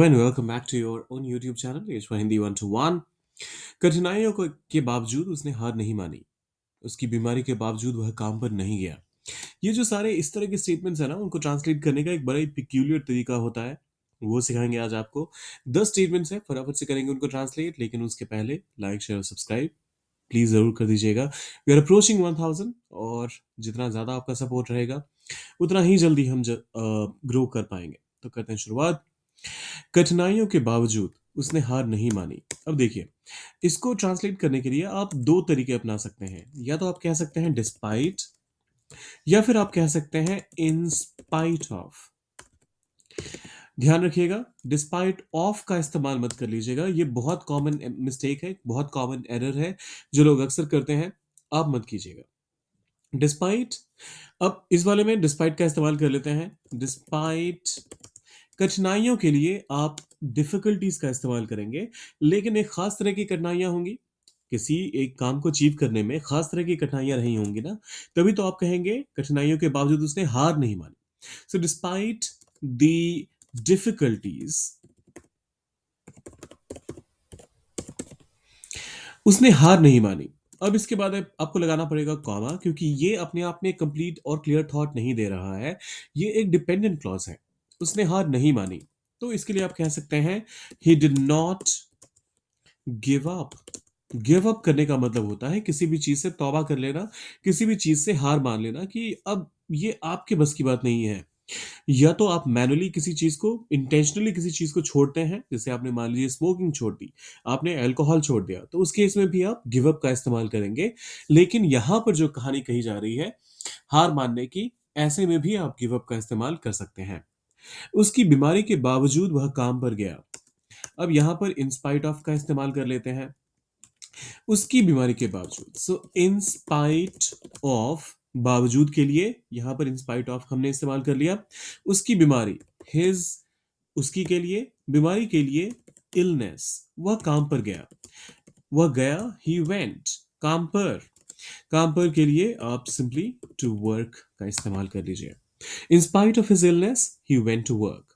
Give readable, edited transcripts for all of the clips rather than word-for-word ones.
And welcome back to your own YouTube channel, H for Hindi 121। कठिनाइयों के बावजूद उसने हार नहीं मानी। उसकी बीमारी के बावजूद वह काम पर नहीं गया। ये जो सारे इस तरह के स्टेटमेंट्स है ना, उनको ट्रांसलेट करने का एक बड़ा ही पिक्यूलियर तरीका होता है। वो सिखाएंगे आज आपको। 10 स्टेटमेंट्स हैं, फटाफट से करेंगे उनको ट्रांसलेट, लेकिन उसके पहले लाइक शेयर और सब्सक्राइब प्लीज जरूर कर दीजिएगा। वी आर अप्रोचिंग 1000, और जितना ज्यादा आपका सपोर्ट रहेगा उतना ही जल्दी हम ग्रो कर पाएंगे। तो करते हैं शुरुआत। कठिनाइयों के बावजूद उसने हार नहीं मानी। अब देखिए, इसको ट्रांसलेट करने के लिए आप दो तरीके अपना सकते हैं। या तो आप कह सकते हैं डिस्पाइट, या फिर आप कह सकते हैं इन स्पाइट ऑफ। ध्यान रखिएगा, डिस्पाइट ऑफ का इस्तेमाल मत कर लीजिएगा। ये बहुत कॉमन मिस्टेक है, बहुत कॉमन एरर है जो लोग अक्सर करते हैं। आप मत कीजिएगा। डिस्पाइट, अब इस वाले में डिस्पाइट का इस्तेमाल कर लेते हैं। डिस्पाइट कठिनाइयों के लिए आप डिफिकल्टीज का इस्तेमाल करेंगे, लेकिन एक खास तरह की कठिनाइयां होंगी। किसी एक काम को अचीव करने में खास तरह की कठिनाइयां रही होंगी ना, तभी तो आप कहेंगे कठिनाइयों के बावजूद उसने हार नहीं मानी। सो डिस्पाइट द डिफिकल्टीज, उसने हार नहीं मानी। अब इसके बाद आपको लगाना पड़ेगा कॉमा, क्योंकि ये अपने आप में कंप्लीट और क्लियर थॉट नहीं दे रहा है। ये एक डिपेंडेंट क्लॉज है। उसने हार नहीं मानी, तो इसके लिए आप कह सकते हैं ही did not give up. Give up करने का मतलब होता है किसी भी चीज से तौबा कर लेना, किसी भी चीज से हार मान लेना कि अब ये आपके बस की बात नहीं है। या तो आप मैनुअली किसी चीज को, इंटेंशनली किसी चीज को छोड़ते हैं, जैसे आपने मान लीजिए स्मोकिंग छोड़ दी, आपने अल्कोहल छोड़ दिया, तो उस केस में भी आप गिव अप का इस्तेमाल करेंगे। लेकिन यहां पर जो कहानी कही जा रही है हार मानने की, ऐसे में भी आप गिव अप का इस्तेमाल कर सकते हैं। उसकी बीमारी के बावजूद वह काम पर गया। अब यहां पर इंस्पाइट ऑफ का इस्तेमाल कर लेते हैं। उसकी बीमारी के बावजूद, सो इन स्पाइट ऑफ, बावजूद के लिए यहां पर इंस्पाइट ऑफ हमने इस्तेमाल कर लिया। उसकी बीमारी, हिज, उसकी के लिए, बीमारी के लिए, इलनेस, वह काम पर गया। वह गया, ही वेंट, काम पर। काम पर के लिए आप सिंपली टू वर्क का इस्तेमाल कर लीजिए। In spite of his illness he went to work.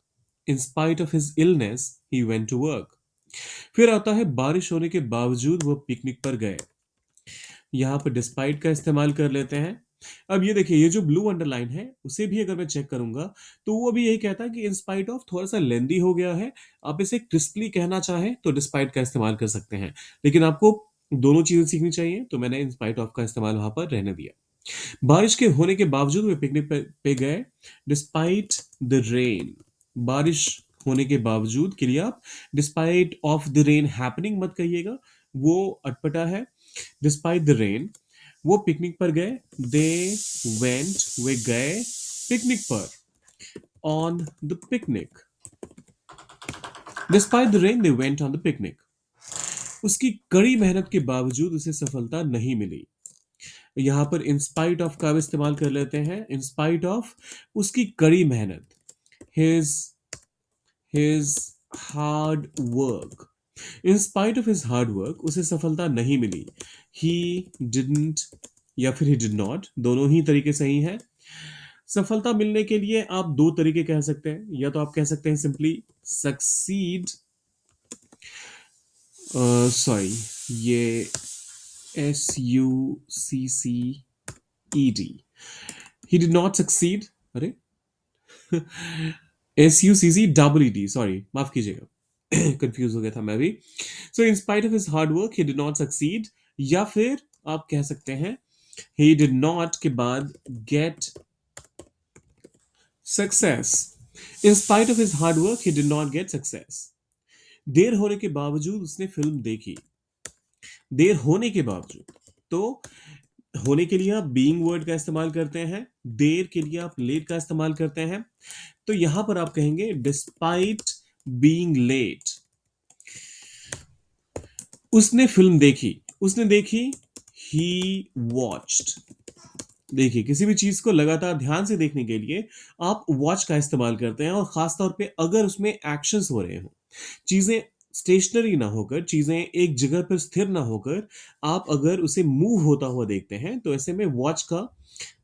In spite of his illness he went to work. फिर आता है बारिश होने के बावजूद वो पिकनिक पर गए। यहां पर डिस्पाइट का इस्तेमाल कर लेते हैं। अब ये देखिए, ये जो ब्लू अंडरलाइन है उसे भी अगर मैं चेक करूंगा तो वो भी यही कहता है कि इंस्पाइट ऑफ थोड़ा सा लेंदी हो गया है। आप इसे क्रिस्पली कहना चाहें तो डिस्पाइट का इस्तेमाल कर सकते हैं, लेकिन आपको दोनों चीजें सीखनी चाहिए, तो मैंने इंस्पाइट ऑफ का इस्तेमाल वहां पर रहने दिया। बारिश के होने के बावजूद वे पिकनिक पे गए। डिस्पाइट द रेन, बारिश होने के बावजूद के लिए आप despite of the rain happening मत कहिएगा, वो अटपटा है। डिस्पाइट द रेन, वो पिकनिक पर गए। दे वेंट, वे गए पिकनिक पर। On the picnic, despite the rain they went on the picnic. उसकी कड़ी मेहनत के बावजूद उसे सफलता नहीं मिली। यहां पर इंस्पाइट ऑफ का भी इस्तेमाल कर लेते हैं। इंस्पाइट ऑफ, उसकी कड़ी मेहनत, his his hard work. In spite of his hard work उसे सफलता नहीं मिली। ही डिडंट, या फिर ही डिड नॉट, दोनों ही तरीके सही हैं। सफलता मिलने के लिए आप दो तरीके कह सकते हैं। या तो आप कह सकते हैं सिंपली सक्सीड, सॉरी, ये SUCCED, he did not succeed, अरे SUCCEED, सॉरी माफ कीजिएगा, कंफ्यूज हो गया था मैं भी। So in spite of his hard work he did not succeed. या फिर आप कह सकते हैं ही डिड नॉट के बाद get success. In spite of his hard work he did not get success. देर होने के बावजूद उसने फिल्म देखी। देर होने के बावजूद, तो होने के लिए आप बीइंग वर्ड का इस्तेमाल करते हैं, देर के लिए आप लेट का इस्तेमाल करते हैं। तो यहां पर आप कहेंगे डिस्पाइट बीइंग लेट, उसने फिल्म देखी। उसने देखी, ही वॉच्ड। देखिए, किसी भी चीज को लगातार ध्यान से देखने के लिए आप वॉच का इस्तेमाल करते हैं, और खासतौर पे अगर उसमें एक्शंस हो रहे हो, चीजें स्टेशनरी ना होकर, चीजें एक जगह पर स्थिर ना होकर, आप अगर उसे मूव होता हुआ देखते हैं, तो ऐसे में वॉच का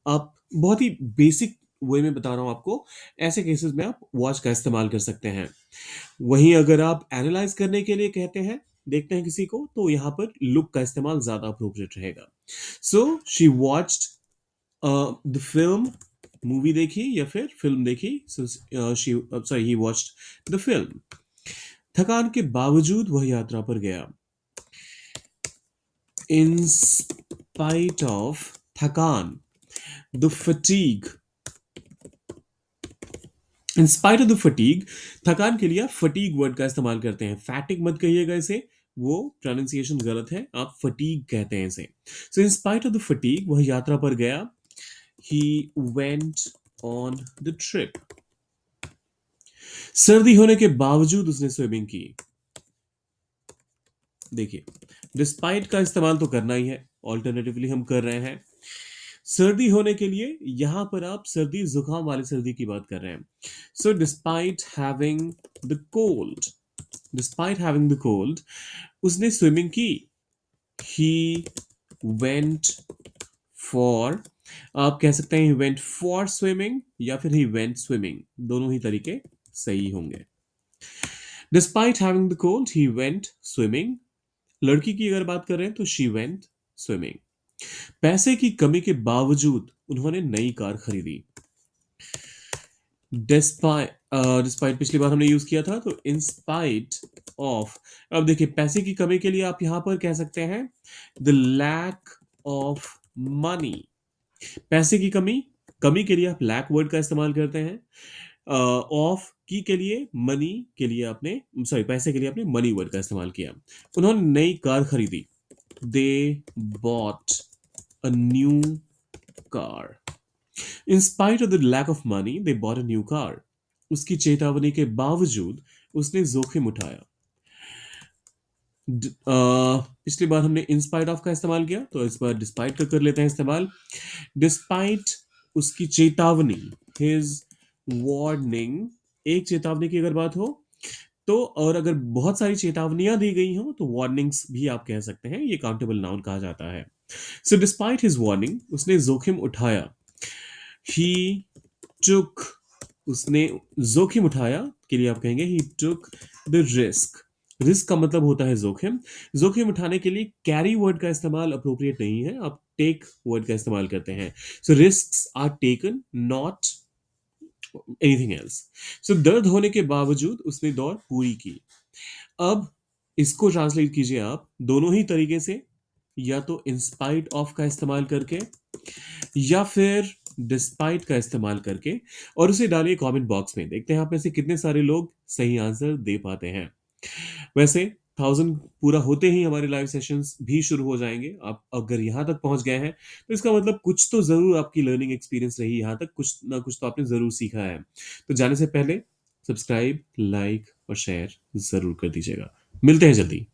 आप बहुत ही बेसिक वही मैं बता रहा हूँ आपको, ऐसे केसेस में आप वॉच का इस्तेमाल कर सकते हैं। वहीं अगर आप एनालाइज करने के लिए कहते हैं, देखते हैं किसी को, तो यहाँ पर लुक का इस्तेमाल ज्यादा अप्रोप्रिएट रहेगा। So she watched the film, movie देखी या फिर फिल्म देखी, so she sorry he watched the film. थकान के बावजूद वह यात्रा पर गया। इन स्पाइट ऑफ थकान, the fatigue, in spite of the fatigue, थकान के लिए आप फटीग वर्ड का इस्तेमाल करते हैं। फैटिक मत कहिएगा इसे, वो प्रोनाउंसिएशन गलत है, आप फटीग कहते हैं इसे। So in spite of the fatigue, वह यात्रा पर गया। He went on the trip. सर्दी होने के बावजूद उसने स्विमिंग की। देखिए, डिस्पाइट का इस्तेमाल तो करना ही है, ऑल्टरनेटिवली हम कर रहे हैं। सर्दी होने के लिए यहां पर आप सर्दी जुकाम वाली सर्दी की बात कर रहे हैं। So despite having the cold, despite having the cold, उसने स्विमिंग की। ही वेंट फॉर, आप कह सकते हैं ही वेंट फॉर स्विमिंग या फिर ही वेंट स्विमिंग, दोनों ही तरीके सही होंगे। Despite having the cold he went swimming. लड़की की अगर बात करें तो शी वेंट स्विमिंग। पैसे की कमी के बावजूद उन्होंने नई कार खरीदी। डिस्पाइट, डिस्पाइट पिछली बार हमने यूज किया था, तो इन स्पाइट ऑफ, अब देखिए पैसे की कमी के लिए आप यहां पर कह सकते हैं द लैक ऑफ मनी। पैसे की कमी, कमी के लिए आप लैक वर्ड का इस्तेमाल करते हैं। ऑफ की के लिए, मनी के लिए आपने, सॉरी पैसे के लिए आपने मनी वर्ड का इस्तेमाल किया। उन्होंने नई कार खरीदी। They bought a new car. In spite of the lack of money they bought a new car. उसकी चेतावनी के बावजूद उसने जोखिम उठाया। पिछली बार हमने इन स्पाइट ऑफ का इस्तेमाल किया, तो इस बार डिस्पाइट का कर लेते हैं इस्तेमाल। डिस्पाइट उसकी चेतावनी, हिज वार्निंग, एक चेतावनी की अगर बात हो तो, और अगर बहुत सारी चेतावनियां दी गई हो तो वार्निंग्स भी आप कह सकते हैं, ये काउंटेबल नाउन कहा जाता है। सो डिस्पाइट हिज वार्निंग, उसने जोखिम उठाया। ही टुक, उसने जोखिम उठाया के लिए आप कहेंगे ही टुक द रिस्क। रिस्क का मतलब होता है जोखिम। जोखिम उठाने के लिए कैरी वर्ड का इस्तेमाल अप्रोप्रिएट नहीं है, आप टेक वर्ड का इस्तेमाल करते हैं। So risk are taken, not anything else. So दर्द होने के बावजूद उसने दौड़ पूरी की। अब इसको ट्रांसलेट कीजिए आप दोनों ही तरीके से, या तो इंस्पाइट ऑफ का इस्तेमाल करके या फिर डिस्पाइट का इस्तेमाल करके, और उसे डालिए कमेंट बॉक्स में। देखते हैं आप में से कितने सारे लोग सही आंसर दे पाते हैं। वैसे 1000 पूरा होते ही हमारे लाइव सेशंस भी शुरू हो जाएंगे। आप अगर यहाँ तक पहुंच गए हैं तो इसका मतलब कुछ तो जरूर आपकी लर्निंग एक्सपीरियंस रही, यहाँ तक कुछ ना कुछ तो आपने जरूर सीखा है। तो जाने से पहले सब्सक्राइब, लाइक और शेयर जरूर कर दीजिएगा। मिलते हैं जल्दी।